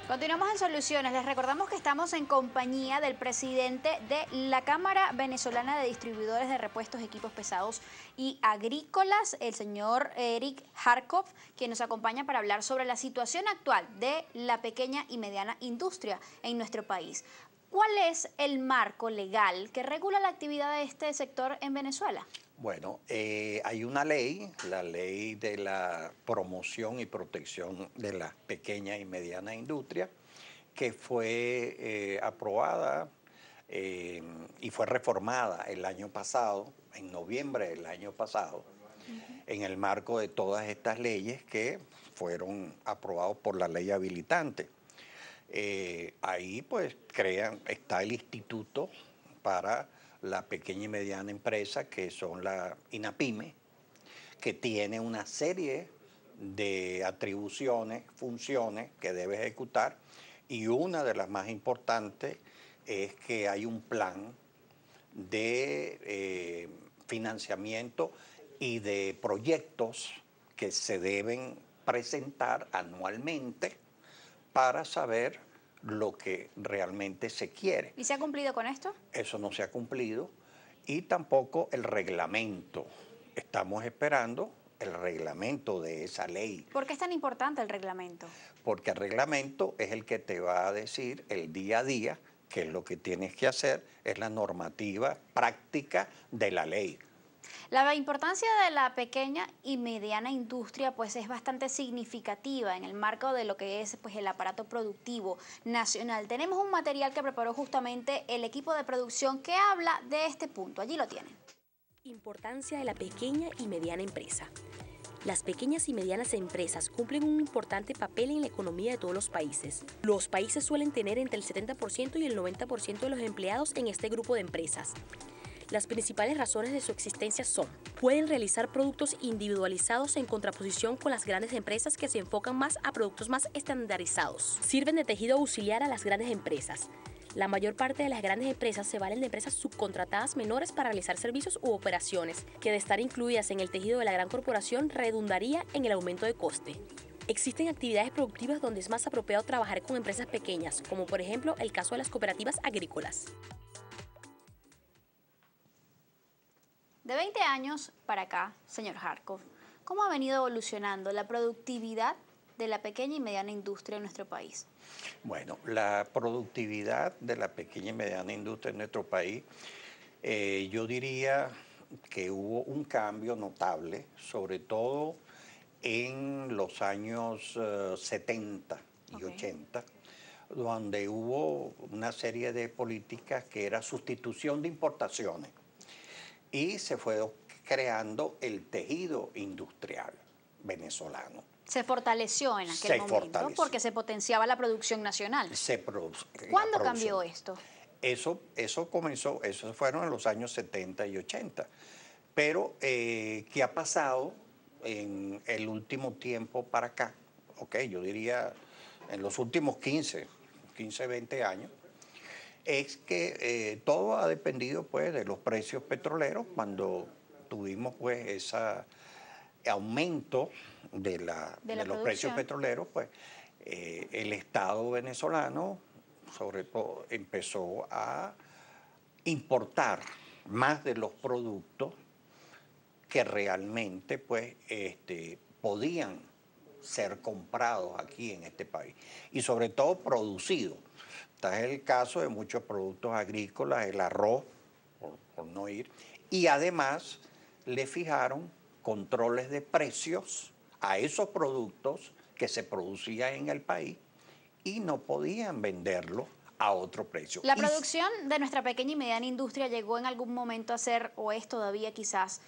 Continuamos en Soluciones. Les recordamos que estamos en compañía del presidente de la Cámara Venezolana de Distribuidores de Repuestos, Equipos Pesados y Agrícolas, el señor Eric Harkov, quien nos acompaña para hablar sobre la situación actual de la pequeña y mediana industria en nuestro país. ¿Cuál es el marco legal que regula la actividad de este sector en Venezuela? Bueno, hay una ley, la ley de la promoción y protección de la pequeña y mediana industria, que fue aprobada y fue reformada el año pasado, en noviembre del año pasado, en el marco de todas estas leyes que fueron aprobadas por la ley habilitante. Ahí pues está el instituto para la pequeña y mediana empresa, que son la INAPYME, que tiene una serie de atribuciones, funciones que debe ejecutar, y una de las más importantes es que hay un plan de financiamiento y de proyectos que se deben presentar anualmente para saber lo que realmente se quiere. ¿Y se ha cumplido con esto? Eso no se ha cumplido, y tampoco el reglamento. Estamos esperando el reglamento de esa ley. ¿Por qué es tan importante el reglamento? Porque el reglamento es el que te va a decir el día a día que lo que tienes que hacer es la normativa práctica de la ley. La importancia de la pequeña y mediana industria pues es bastante significativa en el marco de lo que es pues el aparato productivo nacional. Tenemos un material que preparó justamente el equipo de producción que habla de este punto. Allí lo tienen. Importancia de la pequeña y mediana empresa. Las pequeñas y medianas empresas cumplen un importante papel en la economía de todos los países. Los países suelen tener entre el 70% y el 90% de los empleados en este grupo de empresas. Las principales razones de su existencia son: pueden realizar productos individualizados en contraposición con las grandes empresas que se enfocan más a productos más estandarizados. Sirven de tejido auxiliar a las grandes empresas. La mayor parte de las grandes empresas se valen de empresas subcontratadas menores para realizar servicios u operaciones, que de estar incluidas en el tejido de la gran corporación redundaría en el aumento de coste. Existen actividades productivas donde es más apropiado trabajar con empresas pequeñas, como por ejemplo el caso de las cooperativas agrícolas. De 20 años para acá, señor Harkov, ¿cómo ha venido evolucionando la productividad de la pequeña y mediana industria en nuestro país? Bueno, la productividad de la pequeña y mediana industria en nuestro país, yo diría que hubo un cambio notable, sobre todo en los años 70 y 80, donde hubo una serie de políticas que era sustitución de importaciones, y se fue creando el tejido industrial venezolano. Se fortaleció en aquel momento porque se potenciaba la producción nacional. ¿Cuándo cambió esto? Eso comenzó, eso fueron en los años 70 y 80. Pero, ¿qué ha pasado en el último tiempo para acá? Yo diría en los últimos 15, 20 años. Es que todo ha dependido pues de los precios petroleros. Cuando tuvimos pues ese aumento de los precios petroleros, pues el Estado venezolano sobre todo empezó a importar más de los productos que realmente pues podían ser comprados aquí en este país, y sobre todo producidos. Este es el caso de muchos productos agrícolas, el arroz, por no ir, y además le fijaron controles de precios a esos productos que se producían en el país y no podían venderlos a otro precio. ¿La producción de nuestra pequeña y mediana industria llegó en algún momento a ser, o es todavía quizás,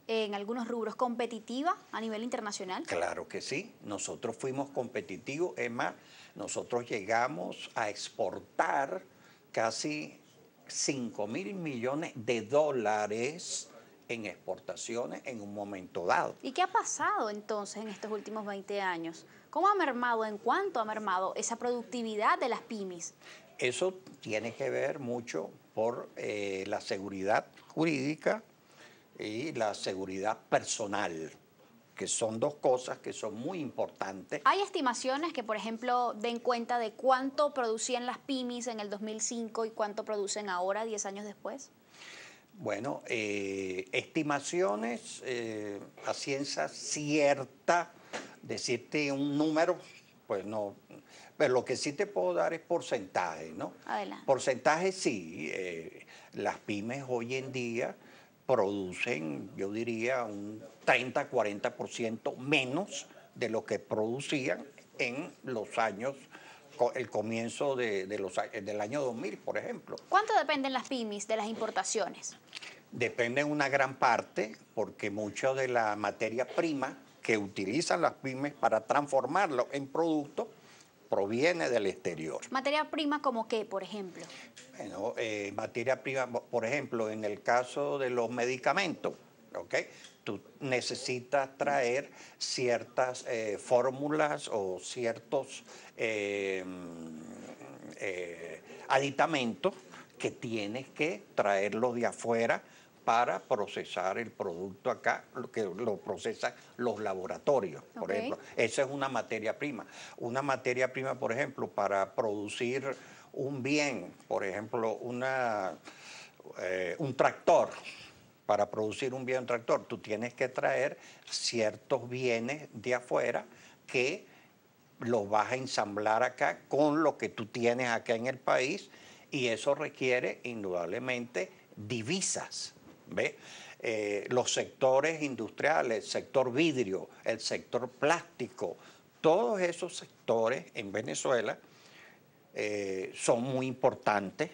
en algunos rubros, competitiva a nivel internacional? Claro que sí, nosotros fuimos competitivos. Es más, nosotros llegamos a exportar casi 5.000 millones de dólares en exportaciones en un momento dado. ¿Y qué ha pasado entonces en estos últimos 20 años? ¿Cómo ha mermado, en cuánto ha mermado esa productividad de las pymes? Eso tiene que ver mucho por la seguridad jurídica y la seguridad personal que son dos cosas que son muy importantes. ¿Hay estimaciones que, por ejemplo, den cuenta de cuánto producían las pymes en el 2005 y cuánto producen ahora, 10 años después? Bueno, estimaciones a ciencia cierta, decirte un número, pues no. Pero lo que sí te puedo dar es porcentaje, ¿no? Adelante. Porcentaje sí. Las pymes hoy en día producen, yo diría, un 30-40% menos de lo que producían en los años, el comienzo del año 2000, por ejemplo. ¿Cuánto dependen las pymes de las importaciones? Depende en una gran parte, porque mucho de la materia prima que utilizan las pymes para transformarlo en producto proviene del exterior. ¿Materia prima como qué, por ejemplo? Bueno, materia prima, por ejemplo, en el caso de los medicamentos, ¿ok? Tú necesitas traer ciertas fórmulas o ciertos aditamentos que tienes que traerlos de afuera para procesar el producto acá, que lo procesan los laboratorios, por ejemplo. Esa es una materia prima. Una materia prima, por ejemplo, para producir un bien, por ejemplo, un tractor. Para producir un bien, un tractor, tú tienes que traer ciertos bienes de afuera que los vas a ensamblar acá con lo que tú tienes acá en el país, y eso requiere indudablemente divisas. ¿Ve? Los sectores industriales, el sector vidrio, el sector plástico, todos esos sectores en Venezuela son muy importantes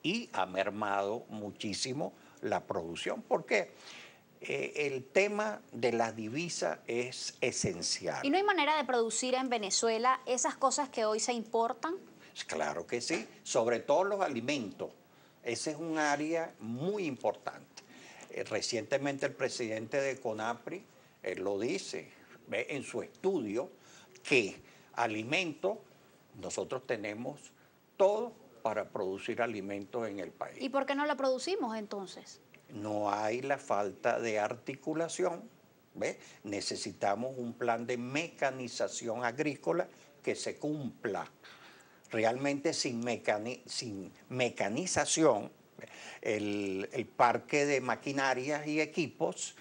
y ha mermado muchísimo la producción. ¿Por qué? El tema de las divisas es esencial. ¿Y no hay manera de producir en Venezuela esas cosas que hoy se importan? Claro que sí, sobre todo los alimentos. Ese es un área muy importante. Recientemente el presidente de CONAPRI lo dice, ve en su estudio, que alimentos, nosotros tenemos todo para producir alimentos en el país. ¿Y por qué no la producimos entonces? No hay la falta de articulación, ¿ve? Necesitamos un plan de mecanización agrícola que se cumpla. Realmente sin mecanización, el parque de maquinarias y equipos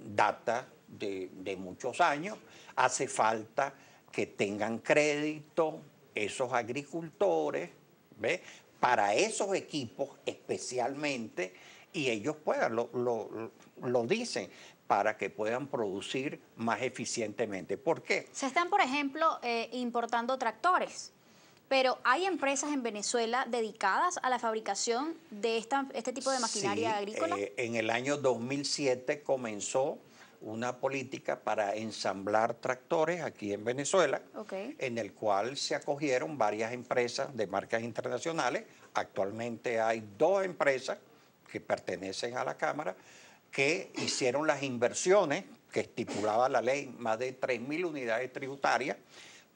data de muchos años. Hace falta que tengan crédito esos agricultores, ¿ve? Para esos equipos especialmente, y ellos puedan, lo dicen, para que puedan producir más eficientemente. ¿Por qué? Se están, por ejemplo, importando tractores, pero ¿hay empresas en Venezuela dedicadas a la fabricación de este tipo de maquinaria agrícola? En el año 2007 comenzó una política para ensamblar tractores aquí en Venezuela, en el cual se acogieron varias empresas de marcas internacionales. Actualmente hay 2 empresas que pertenecen a la Cámara que hicieron las inversiones que estipulaba la ley, más de 3.000 unidades tributarias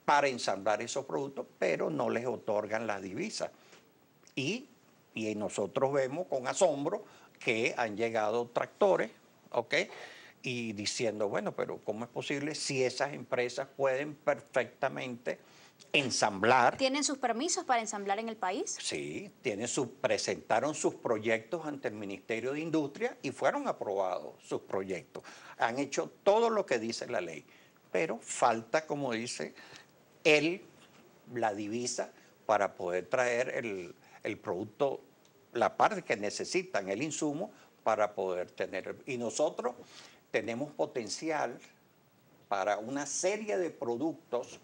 para ensamblar esos productos, pero no les otorgan las divisas. Y nosotros vemos con asombro que han llegado tractores, ¿ok? Y diciendo, bueno, pero ¿cómo es posible si esas empresas pueden perfectamente ensamblar? ¿Tienen sus permisos para ensamblar en el país? Sí, presentaron sus proyectos ante el Ministerio de Industria y fueron aprobados sus proyectos. Han hecho todo lo que dice la ley, pero falta, como dice, la divisa para poder traer el producto, la parte que necesitan, el insumo, para poder tener. Y nosotros tenemos potencial para una serie de productos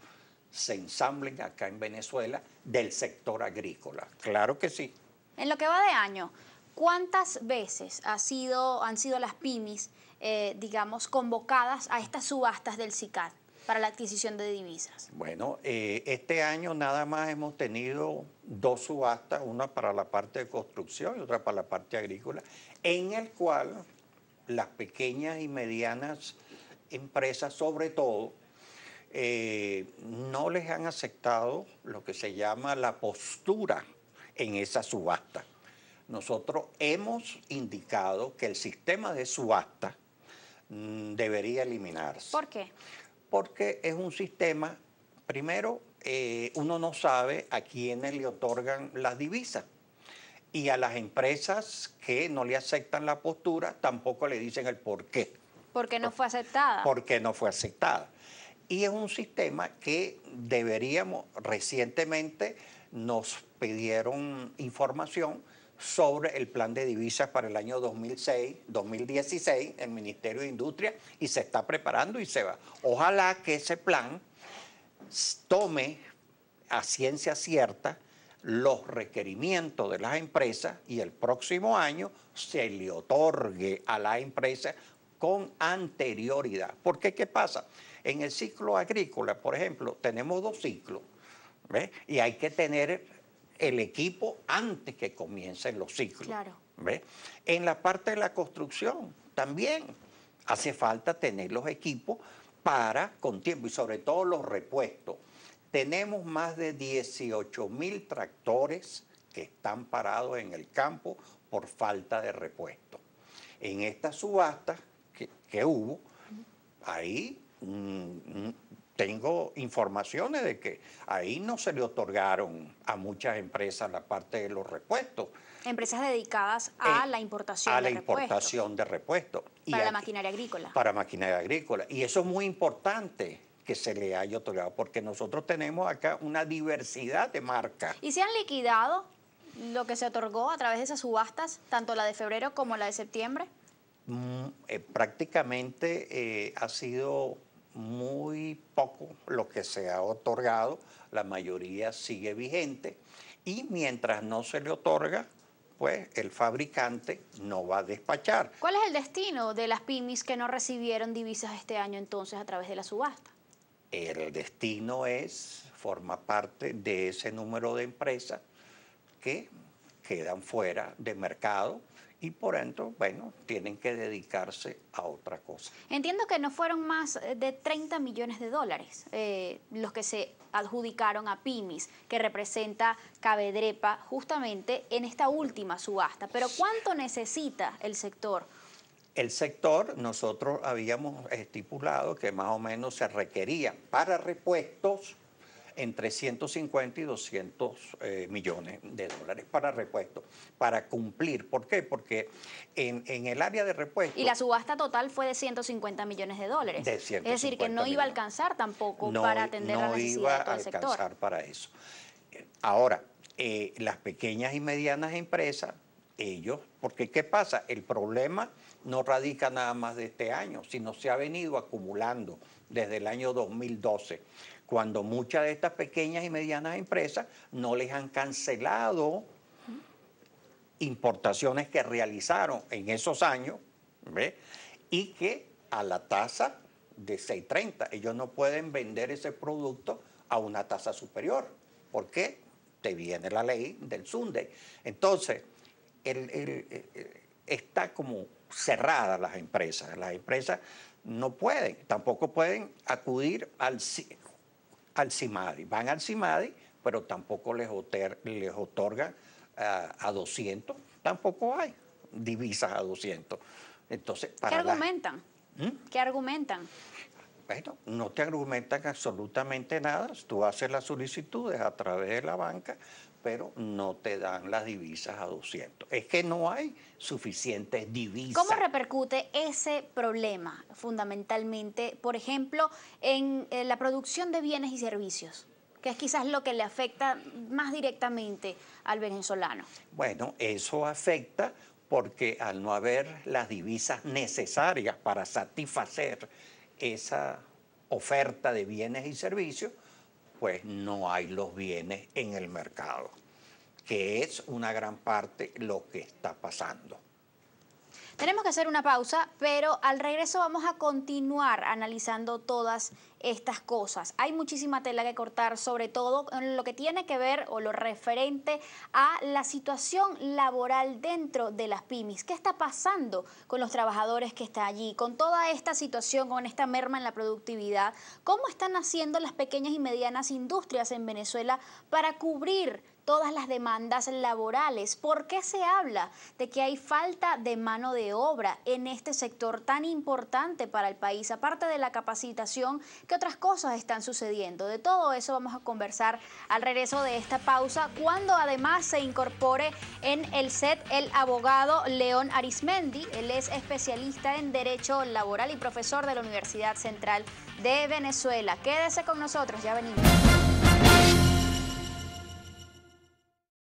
se ensamblen acá en Venezuela del sector agrícola. Claro que sí. En lo que va de año, ¿cuántas veces han sido las pymes, digamos, convocadas a estas subastas del SICAD para la adquisición de divisas? Bueno, este año nada más hemos tenido 2 subastas, una para la parte de construcción y otra para la parte agrícola, en el cual las pequeñas y medianas empresas, sobre todo, no les han aceptado lo que se llama la postura en esa subasta. Nosotros hemos indicado que el sistema de subasta debería eliminarse. ¿Por qué? Porque es un sistema, primero, uno no sabe a quiénes le otorgan las divisas. Y a las empresas que no le aceptan la postura tampoco le dicen el por qué. Porque no fue aceptada. Porque no fue aceptada. Y es un sistema que recientemente nos pidieron información sobre el plan de divisas para el año 2016, el Ministerio de Industria, y se está preparando y se va. Ojalá que ese plan tome a ciencia cierta los requerimientos de las empresas y el próximo año se le otorgue a la empresa con anterioridad. Porque, ¿qué pasa? En el ciclo agrícola, por ejemplo, tenemos 2 ciclos, ¿ves? Y hay que tener el equipo antes que comiencen los ciclos. Claro. ¿Ves? En la parte de la construcción también hace falta tener los equipos con tiempo y sobre todo los repuestos. Tenemos más de 18.000 tractores que están parados en el campo por falta de repuesto. En estas subastas que hubo, ahí tengo informaciones de que ahí no se le otorgaron a muchas empresas la parte de los repuestos. Empresas dedicadas a la importación de repuestos. A la importación de repuestos. Para la maquinaria agrícola. Para maquinaria agrícola. Y eso es muy importante que se le haya otorgado, porque nosotros tenemos acá una diversidad de marcas. ¿Y se han liquidado lo que se otorgó a través de esas subastas, tanto la de febrero como la de septiembre? Prácticamente ha sido muy poco lo que se ha otorgado, la mayoría sigue vigente y mientras no se le otorga, pues el fabricante no va a despachar. ¿Cuál es el destino de las pymes que no recibieron divisas este año entonces a través de la subasta? El destino forma parte de ese número de empresas que quedan fuera de mercado y por ende, bueno, tienen que dedicarse a otra cosa. Entiendo que no fueron más de 30 millones de dólares los que se adjudicaron a pymes, que representa Cabedrepa justamente en esta última subasta. Pero ¿cuánto necesita el sector? El sector, nosotros habíamos estipulado que más o menos se requería para repuestos entre 150 y 200 millones de dólares para repuestos, para cumplir. ¿Por qué? Porque en el área de repuestos... Y la subasta total fue de 150 millones de dólares. De 150 es decir, que no iba a alcanzar tampoco para atender la necesidad de todo el sector. No iba a alcanzar para eso. Ahora, las pequeñas y medianas empresas, ellos, porque ¿qué pasa? El problema no radica nada más de este año, sino se ha venido acumulando desde el año 2012, cuando muchas de estas pequeñas y medianas empresas no les han cancelado importaciones que realizaron en esos años, ¿ves? Y que a la tasa de 6.30, ellos no pueden vender ese producto a una tasa superior, porque te viene la ley del SUNDE. Entonces, está como cerradas las empresas no pueden, tampoco pueden acudir al CIMADI. Van al CIMADI, pero tampoco les otorgan a 200, tampoco hay divisas a 200. Entonces, ¿qué argumentan? ¿Qué argumentan? Bueno, no te argumentan absolutamente nada. Tú haces las solicitudes a través de la banca, pero no te dan las divisas a 200. Es que no hay suficientes divisas. ¿Cómo repercute ese problema fundamentalmente, por ejemplo, en la producción de bienes y servicios, que es quizás lo que le afecta más directamente al venezolano? Bueno, eso afecta porque al no haber las divisas necesarias para satisfacer esa oferta de bienes y servicios, pues no hay los bienes en el mercado, que es una gran parte lo que está pasando. Tenemos que hacer una pausa, pero al regreso vamos a continuar analizando todas estas cosas. Hay muchísima tela que cortar, sobre todo en lo que tiene que ver o lo referente a la situación laboral dentro de las pymes. ¿Qué está pasando con los trabajadores que están allí? Con toda esta situación, con esta merma en la productividad, ¿cómo están haciendo las pequeñas y medianas industrias en Venezuela para cubrir todas las demandas laborales. ¿Por qué se habla de que hay falta de mano de obra en este sector tan importante para el país? Aparte de la capacitación, ¿qué otras cosas están sucediendo? De todo eso vamos a conversar al regreso de esta pausa, cuando además se incorpore en el set el abogado León Arizmendi. Él es especialista en Derecho Laboral y profesor de la Universidad Central de Venezuela. Quédese con nosotros, ya venimos.